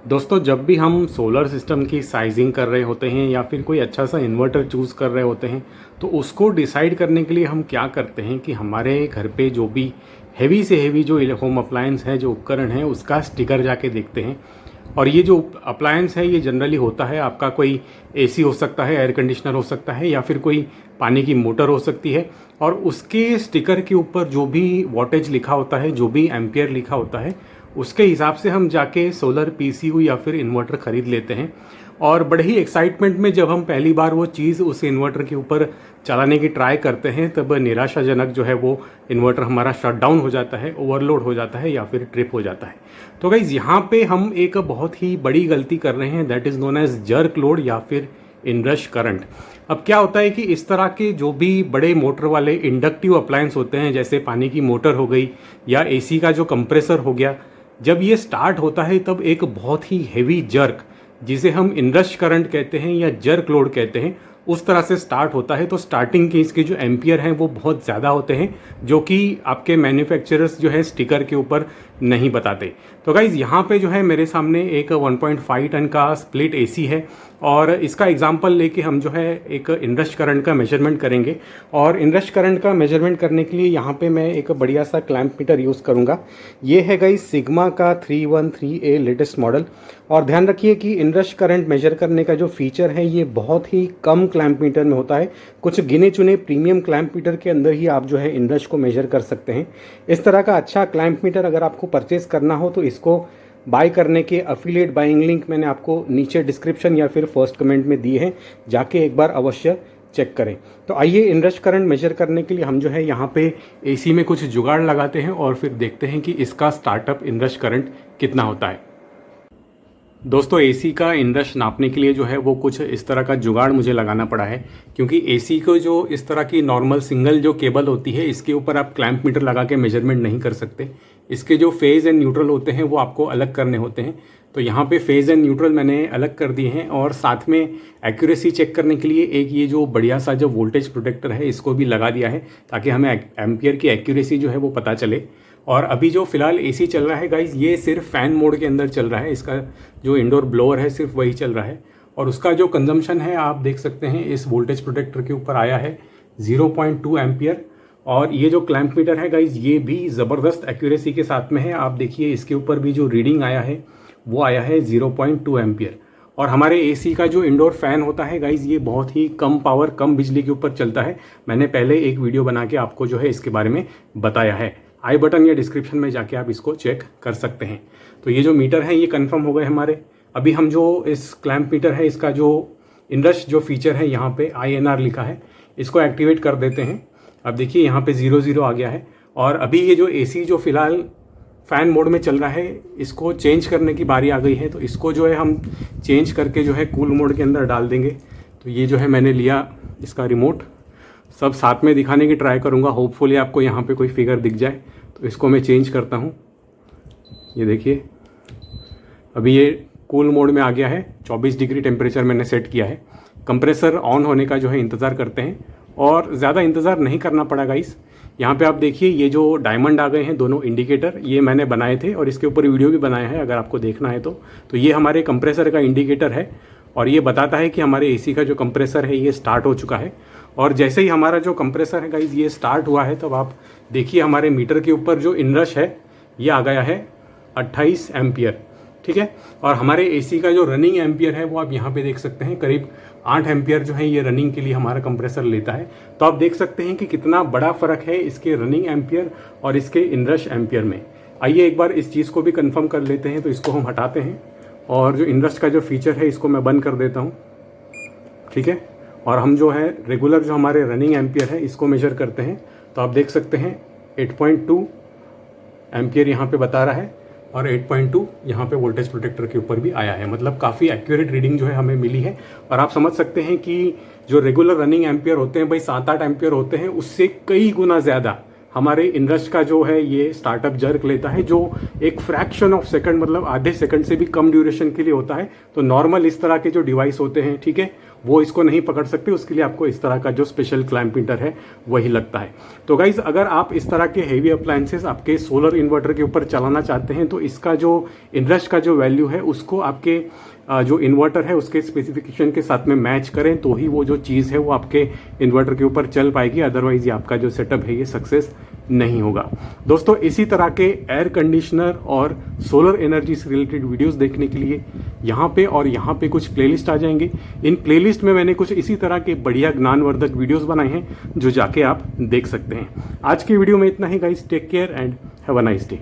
दोस्तों, जब भी हम सोलर सिस्टम की साइजिंग कर रहे होते हैं या फिर कोई अच्छा सा इन्वर्टर चूज़ कर रहे होते हैं, तो उसको डिसाइड करने के लिए हम क्या करते हैं कि हमारे घर पे जो भी हैवी से हैवी जो होम अप्लायंस है, जो उपकरण है, उसका स्टिकर जाके देखते हैं। और ये जो अप्लायंस है ये जनरली होता है, आपका कोई एसी हो सकता है, एयर कंडीशनर हो सकता है, या फिर कोई पानी की मोटर हो सकती है। और उसके स्टिकर के ऊपर जो भी वॉटेज लिखा होता है, जो भी एम्पियर लिखा होता है, उसके हिसाब से हम जाके सोलर पीसीयू या फिर इन्वर्टर ख़रीद लेते हैं। और बड़े ही एक्साइटमेंट में जब हम पहली बार वो चीज़ उस इन्वर्टर के ऊपर चलाने की ट्राई करते हैं, तब निराशाजनक जो है वो इन्वर्टर हमारा शट डाउन हो जाता है, ओवरलोड हो जाता है या फिर ट्रिप हो जाता है। तो गाइज़, यहाँ पे हम एक बहुत ही बड़ी गलती कर रहे हैं, that is known as jerk load या फिर इनरश करंट। अब क्या होता है कि इस तरह के जो भी बड़े मोटर वाले इंडक्टिव अप्लायंस होते हैं, जैसे पानी की मोटर हो गई या एसी का जो कंप्रेसर हो गया, जब ये स्टार्ट होता है तब एक बहुत ही हैवी जर्क, जिसे हम इनरश करंट कहते हैं या जर्क लोड कहते हैं, उस तरह से स्टार्ट होता है। तो स्टार्टिंग के इसके जो एम्पियर हैं वो बहुत ज़्यादा होते हैं, जो कि आपके मैन्युफैक्चरर्स जो है स्टिकर के ऊपर नहीं बताते। तो गाइज़, यहाँ पे जो है मेरे सामने एक 1.5 टन का स्प्लिट एसी है, और इसका एग्जांपल लेके हम जो है एक इनरश करंट का मेजरमेंट करेंगे। और इनरश करंट का मेजरमेंट करने के लिए यहाँ पे मैं एक बढ़िया सा क्लैंप मीटर यूज़ करूँगा। ये है गाइज़ सिग्मा का 313A लेटेस्ट मॉडल। और ध्यान रखिए कि इनरश करंट मेजर करने का जो फीचर है ये बहुत ही कम क्लैंप मीटर में होता है। कुछ गिने चुने प्रीमियम क्लैंप मीटर के अंदर ही आप जो है इनरश को मेजर कर सकते हैं। इस तरह का अच्छा क्लैंप मीटर अगर आपको परचेज़ करना हो तो इसको बाय करने के अफिलिएट बाइंग लिंक मैंने आपको नीचे डिस्क्रिप्शन या फिर फर्स्ट कमेंट में दिए हैं, जाके एक बार अवश्य चेक करें। तो आइए इनरश करंट मेजर करने के लिए हम जो है यहाँ पे एसी में कुछ जुगाड़ लगाते हैं और फिर देखते हैं कि इसका स्टार्टअप इनरश करंट कितना होता है। दोस्तों, एसी का इनरश नापने के लिए जो है वो कुछ इस तरह का जुगाड़ मुझे लगाना पड़ा है, क्योंकि एसी को जो इस तरह की नॉर्मल सिंगल जो केबल होती है, इसके ऊपर आप क्लैंप मीटर लगा के मेजरमेंट नहीं कर सकते। इसके जो फेज़ एंड न्यूट्रल होते हैं वो आपको अलग करने होते हैं। तो यहाँ पे फेज़ एंड न्यूट्रल मैंने अलग कर दिए हैं, और साथ में एक्यूरेसी चेक करने के लिए एक ये जो बढ़िया सा जो वोल्टेज प्रोटेक्टर है इसको भी लगा दिया है, ताकि हमें एम्पियर की एक्यूरेसी जो है वो पता चले। और अभी जो फिलहाल एसी चल रहा है गाइज़, ये सिर्फ फ़ैन मोड के अंदर चल रहा है। इसका जो इंडोर ब्लोअर है सिर्फ वही चल रहा है, और उसका जो कंजम्पशन है आप देख सकते हैं इस वोल्टेज प्रोटेक्टर के ऊपर आया है 0.2 एम्पियर। और ये जो क्लैंप मीटर है गाइज़, ये भी ज़बरदस्त एक्यूरेसी के साथ में है। आप देखिए इसके ऊपर भी जो रीडिंग आया है वो आया है 0.2 एम्पियर। और हमारे एसी का जो इंडोर फैन होता है गाइज़, ये बहुत ही कम पावर, कम बिजली के ऊपर चलता है। मैंने पहले एक वीडियो बना के आपको जो है इसके बारे में बताया है, आई बटन या डिस्क्रिप्शन में जाके आप इसको चेक कर सकते हैं। तो ये जो मीटर है ये कंफर्म हो गए हमारे। अभी हम जो इस क्लैंप मीटर है, इसका जो इनरश जो फीचर है यहाँ पे INR लिखा है, इसको एक्टिवेट कर देते हैं। अब देखिए यहाँ पे 00 आ गया है। और अभी ये जो एसी जो फिलहाल फ़ैन मोड में चल रहा है, इसको चेंज करने की बारी आ गई है। तो इसको जो है हम चेंज करके जो है कूल मोड के अंदर डाल देंगे। तो ये जो है मैंने लिया इसका रिमोट, सब साथ में दिखाने की ट्राई करूँगा, होपफुली आपको यहाँ पे कोई फिगर दिख जाए। तो इसको मैं चेंज करता हूँ। ये देखिए अभी ये कूल मोड में आ गया है, 24 डिग्री टेम्परेचर मैंने सेट किया है। कंप्रेसर ऑन होने का जो है इंतज़ार करते हैं, और ज़्यादा इंतज़ार नहीं करना पड़ा गाइस। यहाँ पे आप देखिए ये जो डायमंड आ गए हैं दोनों इंडिकेटर, ये मैंने बनाए थे और इसके ऊपर वीडियो भी बनाया है, अगर आपको देखना है तो ये हमारे कंप्रेसर का इंडिकेटर है, और ये बताता है कि हमारे एसी का जो कंप्रेसर है ये स्टार्ट हो चुका है। और जैसे ही हमारा जो कंप्रेसर है गाइज ये स्टार्ट हुआ है, तब आप देखिए हमारे मीटर के ऊपर जो इनरश है ये आ गया है 28 एम्पियर, ठीक है। और हमारे एसी का जो रनिंग एम्पियर है वो आप यहाँ पे देख सकते हैं, करीब 8 एम्पियर जो है ये रनिंग के लिए हमारा कंप्रेसर लेता है। तो आप देख सकते हैं कि कितना बड़ा फ़र्क है इसके रनिंग एम्पियर और इसके इनरश एम्पियर में। आइए एक बार इस चीज़ को भी कंफर्म कर लेते हैं। तो इसको हम हटाते हैं, और जो इनरश का जो फीचर है इसको मैं बंद कर देता हूँ, ठीक है। और हम जो है रेगुलर जो हमारे रनिंग एम्पियर है इसको मेजर करते हैं। तो आप देख सकते हैं 8.2 एम्पियर यहाँ पे बता रहा है, और 8.2 यहाँ पे वोल्टेज प्रोटेक्टर के ऊपर भी आया है। मतलब काफ़ी एक्यूरेट रीडिंग जो है हमें मिली है। और आप समझ सकते हैं कि जो रेगुलर रनिंग एम्पियर होते हैं भाई 7-8 एम्पियर होते हैं, उससे कई गुना ज़्यादा हमारे इनरश का जो है ये स्टार्टअप जर्क लेता है, जो एक फ्रैक्शन ऑफ सेकंड मतलब आधे सेकंड से भी कम ड्यूरेशन के लिए होता है। तो नॉर्मल इस तरह के जो डिवाइस होते हैं, ठीक है, वो इसको नहीं पकड़ सकते, उसके लिए आपको इस तरह का जो स्पेशल क्लैंपिंटर है वही लगता है। तो गाइज अगर आप इस तरह के हेवी अप्लायंसेस आपके सोलर इन्वर्टर के ऊपर चलाना चाहते हैं तो इसका जो इनरश का जो वैल्यू है उसको आपके जो इन्वर्टर है उसके स्पेसिफिकेशन के साथ में मैच करें, तो ही वो जो चीज़ है वो आपके इन्वर्टर के ऊपर चल पाएगी, अदरवाइज ये आपका जो सेटअप है ये सक्सेस नहीं होगा। दोस्तों इसी तरह के एयर कंडीशनर और सोलर एनर्जी से रिलेटेड वीडियोस देखने के लिए यहाँ पे और यहाँ पे कुछ प्लेलिस्ट आ जाएंगे। इन प्लेलिस्ट में मैंने कुछ इसी तरह के बढ़िया ज्ञानवर्धक वीडियोस बनाए हैं जो जाके आप देख सकते हैं। आज की वीडियो में इतना ही guys, take care and have a nice day.